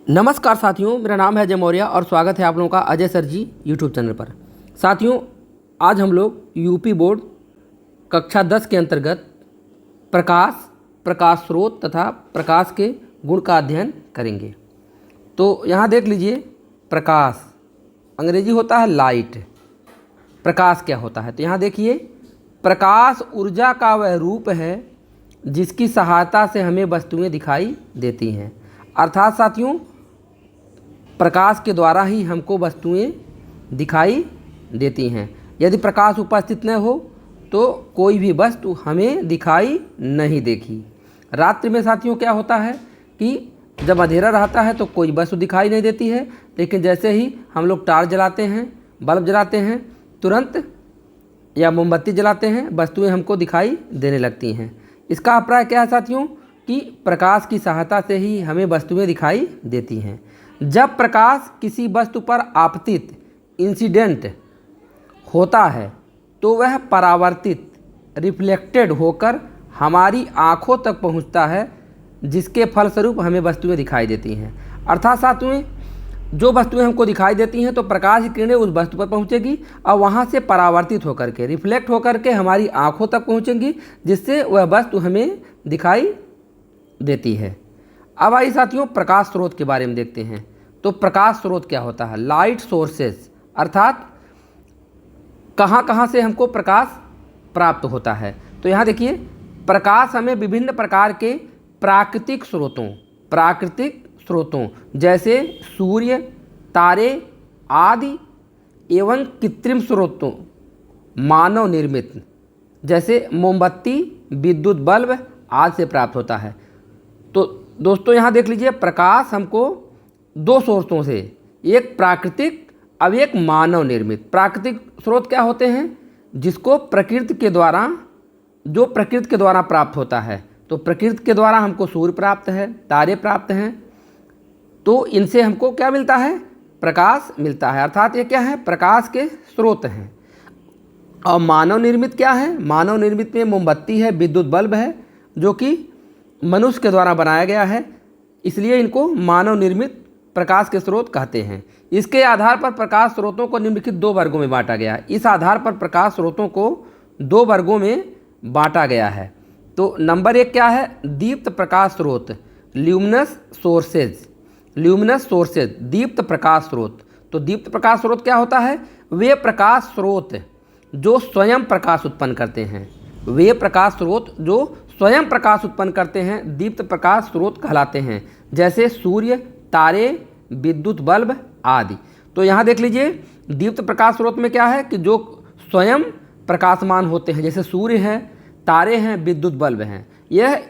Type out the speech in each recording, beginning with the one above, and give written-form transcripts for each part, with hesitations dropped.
नमस्कार साथियों, मेरा नाम है अजय मौर्य और स्वागत है आप लोगों का अजय सर जी यूट्यूब चैनल पर। साथियों, आज हम लोग यूपी बोर्ड कक्षा 10 के अंतर्गत प्रकाश, प्रकाश स्रोत तथा प्रकाश के गुण का अध्ययन करेंगे। तो यहाँ देख लीजिए, प्रकाश अंग्रेजी होता है लाइट। प्रकाश क्या होता है? तो यहाँ देखिए, प्रकाश ऊर्जा का वह रूप है जिसकी सहायता से हमें वस्तुएं दिखाई देती हैं। अर्थात साथियों, प्रकाश के द्वारा ही हमको वस्तुएं दिखाई देती हैं। यदि प्रकाश उपस्थित न हो तो कोई भी वस्तु हमें दिखाई नहीं देगी। रात्रि में साथियों क्या होता है कि जब अंधेरा रहता है तो कोई वस्तु दिखाई नहीं देती है, लेकिन जैसे ही हम लोग टार्च जलाते हैं, बल्ब जलाते हैं, तुरंत या मोमबत्ती जलाते हैं, वस्तुएं हमको दिखाई देने लगती हैं। इसका अभिप्राय क्या है साथियों कि प्रकाश की सहायता से ही हमें वस्तुएं दिखाई देती हैं। जब प्रकाश किसी वस्तु पर आपतित इंसिडेंट होता है तो वह परावर्तित रिफ्लेक्टेड होकर हमारी आँखों तक पहुंचता है, जिसके फलस्वरूप हमें वस्तुएं दिखाई देती हैं। अर्थात साथियों, जो वस्तुएं हमको दिखाई देती हैं तो प्रकाश की किरणें उस वस्तु पर पहुंचेगी और वहां से परावर्तित होकर के, रिफ्लेक्ट होकर के हमारी आँखों तक पहुंचेंगी, जिससे वह वस्तु हमें दिखाई देती है। अब आइए साथियों, प्रकाश स्रोत के बारे में देखते हैं। तो प्रकाश स्रोत क्या होता है? लाइट सोर्सेस, अर्थात कहाँ कहाँ से हमको प्रकाश प्राप्त होता है। तो यहाँ देखिए, प्रकाश हमें विभिन्न प्रकार के प्राकृतिक स्रोतों जैसे सूर्य, तारे आदि एवं कृत्रिम स्रोतों, मानव निर्मित जैसे मोमबत्ती, विद्युत बल्ब आदि से प्राप्त होता है। तो दोस्तों यहाँ देख लीजिए, प्रकाश हमको दो सोर्सों से, एक प्राकृतिक अब एक मानव निर्मित। प्राकृतिक स्रोत क्या होते हैं? जिसको प्रकृति के द्वारा प्राप्त होता है। तो प्रकृति के द्वारा हमको सूर्य प्राप्त है, तारे प्राप्त हैं, तो इनसे हमको क्या मिलता है? प्रकाश मिलता है। अर्थात ये क्या है? प्रकाश के स्रोत हैं। और मानव निर्मित क्या है? मानव निर्मित में मोमबत्ती है, विद्युत बल्ब है, जो कि मनुष्य के द्वारा बनाया गया है, इसलिए इनको मानव निर्मित प्रकाश के स्रोत कहते हैं। इसके आधार पर प्रकाश स्रोतों को निम्नलिखित दो वर्गों में बांटा गया है। इस आधार पर प्रकाश स्रोतों को दो वर्गों में बांटा गया है। तो नंबर 1 क्या है? दीप्त प्रकाश स्रोत, ल्यूमिनस सोर्सेज, दीप्त प्रकाश स्रोत। तो दीप्त प्रकाश स्रोत क्या होता है? वे प्रकाश स्रोत जो स्वयं प्रकाश उत्पन्न करते हैं। वे प्रकाश स्रोत जो स्वयं प्रकाश उत्पन्न करते हैं दीप्त प्रकाश स्रोत कहलाते हैं, जैसे सूर्य, तारे, विद्युत बल्ब आदि। तो यहाँ देख लीजिए, दीप्त प्रकाश स्रोत में क्या है कि जो स्वयं प्रकाशमान होते हैं, जैसे सूर्य हैं, तारे हैं, विद्युत बल्ब हैं, यह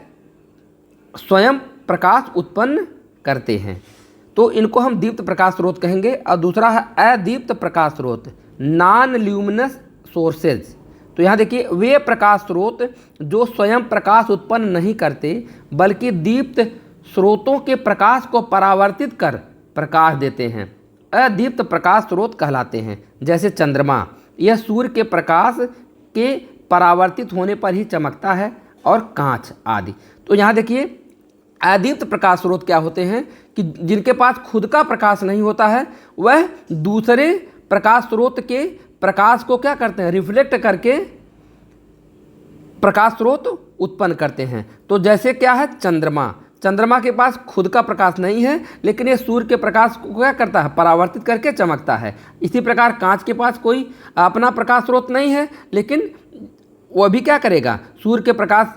स्वयं प्रकाश उत्पन्न करते हैं, तो इनको हम दीप्त प्रकाश स्रोत कहेंगे। और दूसरा है अदीप्त प्रकाश स्रोत, नॉन ल्यूमिनस सोर्सेज। तो यहाँ देखिए, वे प्रकाश स्रोत जो स्वयं प्रकाश उत्पन्न नहीं करते बल्कि दीप्त स्रोतों के प्रकाश को परावर्तित कर प्रकाश देते हैं, अदीप्त प्रकाश स्रोत कहलाते हैं। जैसे चंद्रमा, यह सूर्य के प्रकाश के परावर्तित होने पर ही चमकता है, और कांच आदि। तो यहाँ देखिए, अदीप्त प्रकाश स्रोत क्या होते हैं कि जिनके पास खुद का प्रकाश नहीं होता है, वह दूसरे प्रकाश स्रोत के प्रकाश को क्या करते हैं? रिफ्लेक्ट करके प्रकाश स्रोत उत्पन्न करते हैं। तो जैसे क्या है? चंद्रमा के पास खुद का प्रकाश नहीं है, लेकिन ये सूर्य के प्रकाश को क्या करता है? परावर्तित करके चमकता है। इसी प्रकार कांच के पास कोई अपना प्रकाश स्रोत नहीं है, लेकिन वह भी क्या करेगा? सूर्य के प्रकाश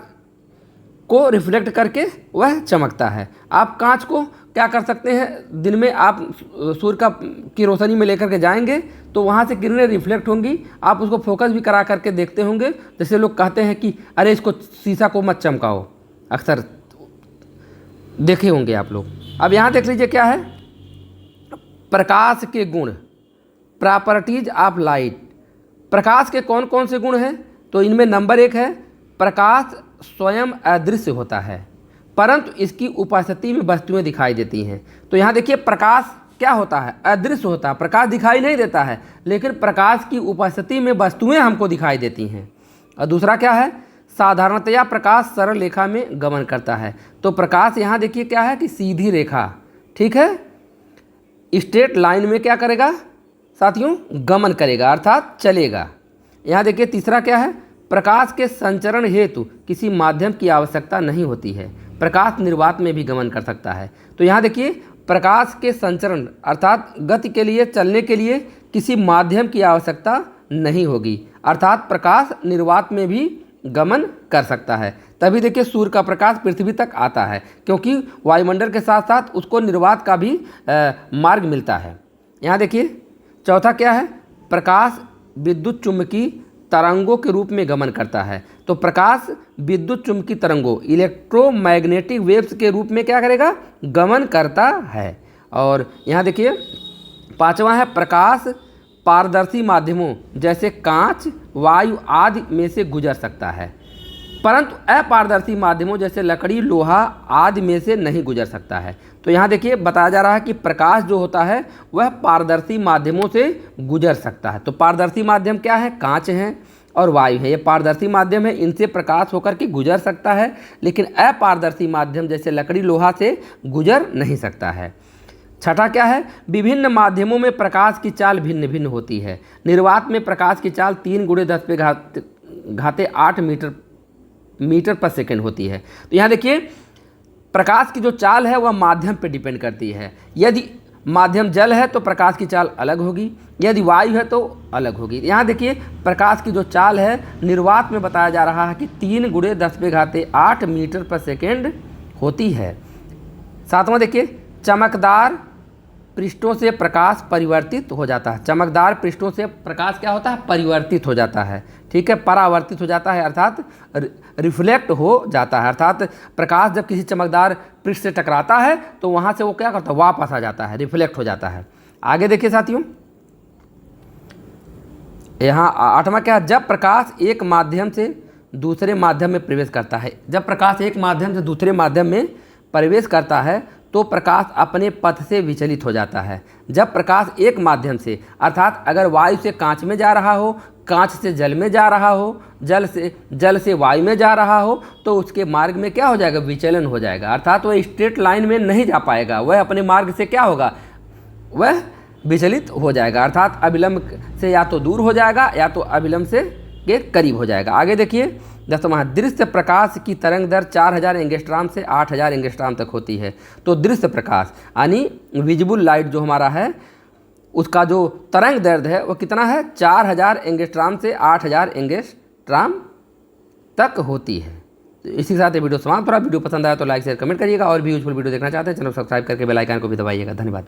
को रिफ्लेक्ट करके वह चमकता है। आप कांच को क्या कर सकते हैं? दिन में आप सूर्य की रोशनी में लेकर के जाएंगे तो वहाँ से किरणें रिफ्लेक्ट होंगी, आप उसको फोकस भी करा करके देखते होंगे। जैसे लोग कहते हैं कि अरे इसको शीशा को मत चमकाओ, अक्सर देखे होंगे आप लोग। अब यहाँ देख लीजिए क्या है? प्रकाश के गुण, प्रॉपर्टीज ऑफ लाइट। प्रकाश के कौन कौन से गुण हैं? तो इनमें नंबर 1 है, प्रकाश स्वयं अदृश्य होता है, परंतु इसकी उपस्थिति में वस्तुएं दिखाई देती हैं। तो यहाँ देखिए, प्रकाश क्या होता है? अदृश्य होता है, प्रकाश दिखाई नहीं देता है, लेकिन प्रकाश की उपस्थिति में वस्तुएं हमको दिखाई देती हैं। और दूसरा क्या है? साधारणतया प्रकाश सरल रेखा में गमन करता है। तो प्रकाश यहाँ देखिए क्या है कि सीधी रेखा, ठीक है, स्ट्रेट लाइन में क्या करेगा साथियों, गमन करेगा अर्थात चलेगा। यहाँ देखिए तीसरा क्या है, प्रकाश के संचरण हेतु किसी माध्यम की आवश्यकता नहीं होती है, प्रकाश निर्वात में भी गमन कर सकता है। तो यहाँ देखिए प्रकाश के संचरण अर्थात गति के लिए, चलने के लिए किसी माध्यम की आवश्यकता नहीं होगी, अर्थात प्रकाश निर्वात में भी गमन कर सकता है। तभी देखिए सूर्य का प्रकाश पृथ्वी तक आता है, क्योंकि वायुमंडल के साथ साथ उसको निर्वात का भी मार्ग मिलता है। यहाँ देखिए चौथा क्या है, प्रकाश विद्युत चुम्बकीय तरंगों के रूप में गमन करता है। तो प्रकाश विद्युत चुम्बकीय तरंगों इलेक्ट्रोमैग्नेटिक वेव्स के रूप में क्या करेगा, गमन करता है। और यहाँ देखिए पांचवा है, प्रकाश पारदर्शी माध्यमों जैसे कांच, वायु आदि में से गुजर सकता है, परंतु अपारदर्शी माध्यमों जैसे लकड़ी, लोहा आदि में से नहीं गुजर सकता है। तो यहाँ देखिए बताया जा रहा है कि प्रकाश जो होता है वह पारदर्शी माध्यमों से गुजर सकता है। तो पारदर्शी माध्यम क्या है, कांच है और वायु है, ये पारदर्शी माध्यम है, इनसे प्रकाश होकर के गुजर सकता है, लेकिन अपारदर्शी माध्यम जैसे लकड़ी, लोहा से गुजर नहीं सकता है। छठा क्या है, विभिन्न माध्यमों में प्रकाश की चाल भिन्न भिन्न होती है। निर्वात में प्रकाश की चाल 3 × 10⁸ मीटर पर सेकेंड होती है। तो यहाँ देखिए प्रकाश की जो चाल है वह माध्यम पर डिपेंड करती है। यदि माध्यम जल है तो प्रकाश की चाल अलग होगी, यदि वायु है तो अलग होगी। यहाँ देखिए प्रकाश की जो चाल है निर्वात में बताया जा रहा है कि 3 × 10⁸ मीटर पर सेकेंड होती है। सातवां देखिए, चमकदार पृष्ठों से प्रकाश परिवर्तित हो जाता है। चमकदार पृष्ठों से प्रकाश क्या होता है, परिवर्तित हो जाता है, ठीक है, परावर्तित हो जाता है अर्थात रिफ्लेक्ट हो जाता है। अर्थात प्रकाश जब किसी चमकदार पृष्ठ से टकराता है तो वहाँ से वो क्या करता है, वापस आ जाता है, रिफ्लेक्ट हो जाता है। आगे देखिए साथियों, यहाँ आठवां क्या है, जब प्रकाश एक माध्यम से दूसरे माध्यम में प्रवेश करता है। जब प्रकाश एक माध्यम से दूसरे माध्यम में प्रवेश करता है तो प्रकाश अपने पथ से विचलित हो जाता है। जब प्रकाश एक माध्यम से अर्थात अगर वायु से कांच में जा रहा हो, कांच से जल में जा रहा हो, जल से वायु में जा रहा हो, तो उसके मार्ग में क्या हो जाएगा, विचलन हो जाएगा, अर्थात वह स्ट्रेट लाइन में नहीं जा पाएगा, वह अपने मार्ग से क्या होगा, वह विचलित हो जाएगा, अर्थात अभिलंब से या तो दूर हो जाएगा या तो अभिलंब से के करीब हो जाएगा। आगे देखिए 10वां, दृश्य प्रकाश की तरंग दर 4000 एंगस्ट्रॉम से 8000 एंगस्ट्रॉम तक होती है। तो दृश्य प्रकाश यानी विजिबल लाइट जो हमारा है उसका जो तरंग दैर्ध्य है वो कितना है, 4000 एंगस्ट्रॉम से 8000 एंगस्ट्रॉम तक होती है। तो इसी के साथ ये वीडियो समाप्त हो रहा है। वीडियो पसंद आया तो लाइक शेयर कमेंट करिएगा, और भी यूजफुल वीडियो देखना चाहते हैं चैनल सब्सक्राइब करके बेल आइकन को भी दबाइएगा। धन्यवाद।